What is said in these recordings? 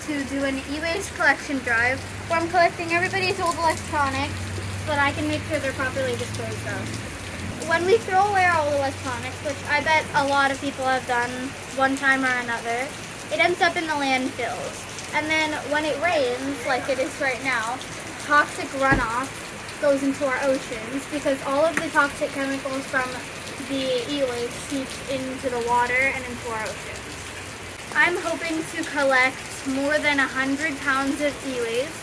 to do an e-waste collection drive where I'm collecting everybody's old electronics so that I can make sure they're properly disposed of. When we throw away our old electronics, which I bet a lot of people have done one time or another, it ends up in the landfills. And then when it rains, like it is right now, toxic runoff goes into our oceans because all of the toxic chemicals from the e-waste seeps into the water and into our oceans. I'm hoping to collect more than 100 pounds of e-waste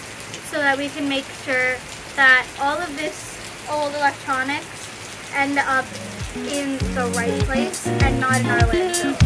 so that we can make sure that all of this old electronics end up in the right place and not in our landfills.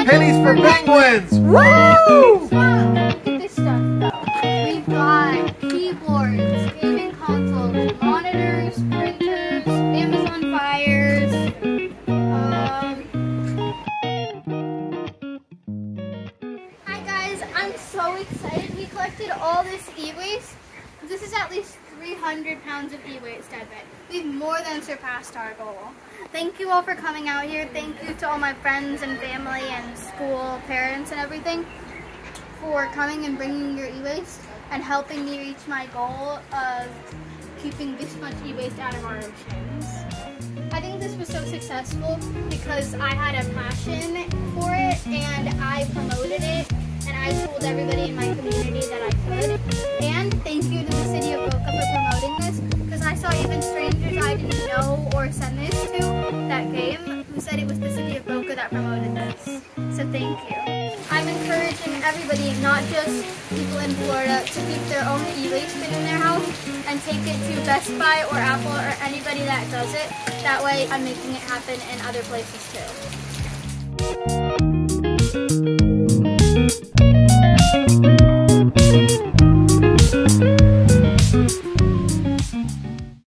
Pennies for penguins! Woo! Look at this stuff though. We've got keyboards, gaming consoles, monitors, printers, Amazon Fires. Hi guys, I'm so excited. We collected all this e-waste. This is at least 300 pounds of e-waste, I bet. We've more than surpassed our goal. Thank you all for coming out here. Thank you to all my friends and family and school parents and everything for coming and bringing your e-waste and helping me reach my goal of keeping this much e-waste out of our oceans. I think this was so successful because I had a passion for it and I promoted it and I told everybody in my community that I could. And thank you to the city of Boca for promoting this because I saw even strangers I didn't know or send this to that came who said it was the city of Boca that promoted this. So thank you. I'm encouraging everybody, not just people in Florida, to keep their own e-waste bin in their house and take it to Best Buy or Apple or anybody that does it. That way I'm making it happen in other places too.